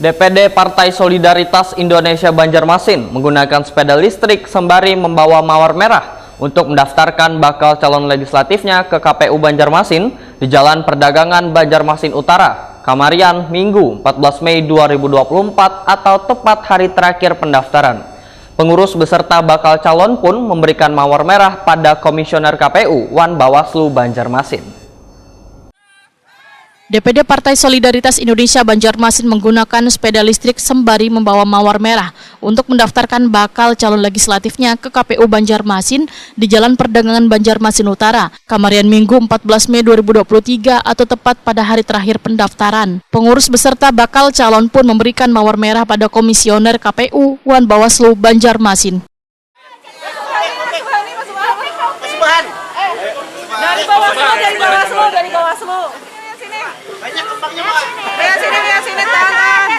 DPD Partai Solidaritas Indonesia Banjarmasin menggunakan sepeda listrik sembari membawa mawar merah untuk mendaftarkan bakal calon legislatifnya ke KPU Banjarmasin di Jalan Perdagangan Banjarmasin Utara, Kamarian, Minggu 14 Mei 2024 atau tepat hari terakhir pendaftaran. Pengurus beserta bakal calon pun memberikan mawar merah pada Komisioner KPU Wan Bawaslu Banjarmasin. DPD Partai Solidaritas Indonesia Banjarmasin menggunakan sepeda listrik sembari membawa mawar merah untuk mendaftarkan bakal calon legislatifnya ke KPU Banjarmasin di Jalan Perdagangan Banjarmasin Utara, Kamarian, Minggu 14 Mei 2023 atau tepat pada hari terakhir pendaftaran. Pengurus beserta bakal calon pun memberikan mawar merah pada Komisioner KPU Wan Bawaslu Banjarmasin. Dari Bawaslu. Banyak kembangnya, Pak. Sini, tangan.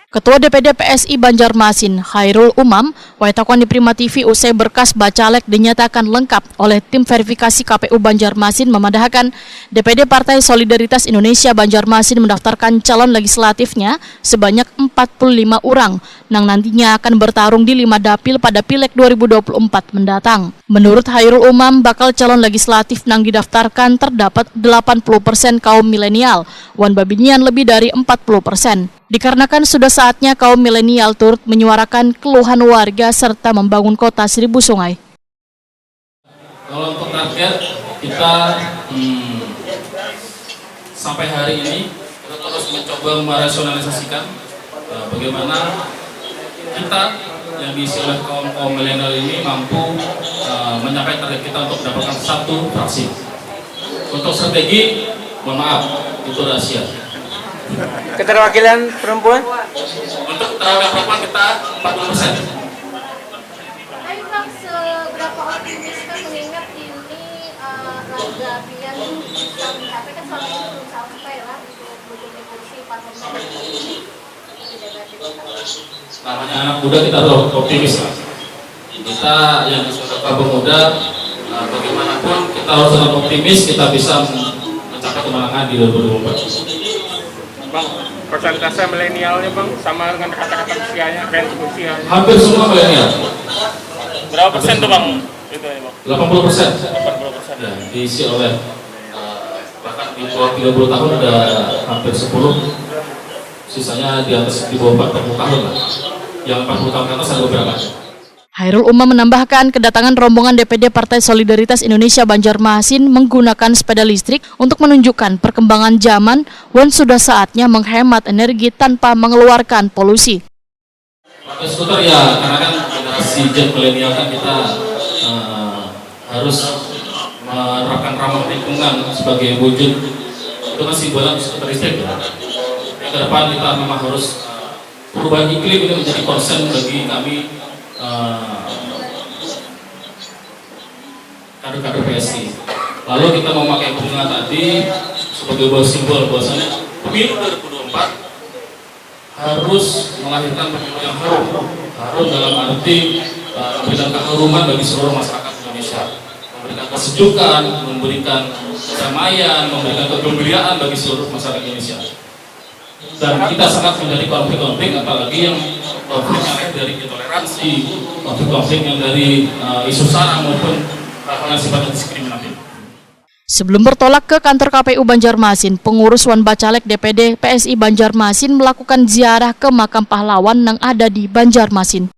Ketua DPD PSI Banjarmasin, Khairul Umam, waitakon di Prima TV usai berkas bacalek dinyatakan lengkap oleh tim verifikasi KPU Banjarmasin memadahkan DPD Partai Solidaritas Indonesia Banjarmasin mendaftarkan calon legislatifnya sebanyak 45 orang yang nantinya akan bertarung di 5 dapil pada Pileg 2024 mendatang. Menurut Khairul Umam, bakal calon legislatif yang didaftarkan terdapat 80% kaum milenial, wan babinian lebih dari 40%. Dikarenakan sudah saatnya kaum milenial turut menyuarakan keluhan warga serta membangun kota 1000 sungai. Kalau untuk target kita sampai hari ini kita terus mencoba merasionalisasikan bagaimana kita yang diisi oleh kaum milenial ini mampu mencapai target kita untuk mendapatkan satu fraksi. Untuk strategi, mohon maaf, itu rahasia. Keterwakilan perempuan? Untuk keterwakilan perempuan kita 40%. Tapi Bang, seberapa optimis kan mengingat ini laga pilihan bisa mencapai kan selama ini belum sampai lah untuk menjadi kursi parlemen di DPRD Kota. Namanya anak muda kita harus optimis lah. Kita yang sudah kabur muda, bagaimanapun kita harus tetap optimis kita bisa mencapai kemenangan di 2024. Bang, persentase milenialnya Bang sama dengan kata-kata usianya, range usia. Hampir semua milenial. Berapa persen tuh Bang? Itu ya Bang. 80%. 80%. Ya, diisi oleh bahkan di bawah 30 tahun udah hampir 10. Sisanya di atas di bawah 40 tahun lah. Yang 40 tahun ke atas ada beberapa. Khairul Umam menambahkan kedatangan rombongan DPD Partai Solidaritas Indonesia Banjarmasin menggunakan sepeda listrik untuk menunjukkan perkembangan zaman dan sudah saatnya menghemat energi tanpa mengeluarkan polusi. Pakai skuter ya, karena kan generasi Z milenial kan kita harus menerapkan ramah lingkungan sebagai wujud itu kan simbolan skuter listrik ya. Yang ke depan kita memang harus perubahan iklim itu menjadi concern bagi kami kader-kader PSI. Lalu kita memakai bunga tadi sebagai sebuah simbol bahwasanya pemilu 2024 harus melahirkan pemilu yang harum dalam arti memberikan keharuman bagi seluruh masyarakat Indonesia, memberikan kesejukan, memberikan kedamaian, memberikan kegembiraan bagi seluruh masyarakat Indonesia. Dan kita sangat menjadi konflik-konflik, apalagi yang konflik yang dari intoleransi, konflik yang dari isu sara maupun hal-hal yang sifatnya diskriminatif. Sebelum bertolak ke kantor KPU Banjarmasin, pengurus Wan Bacalek DPD PSI Banjarmasin melakukan ziarah ke makam pahlawan yang ada di Banjarmasin.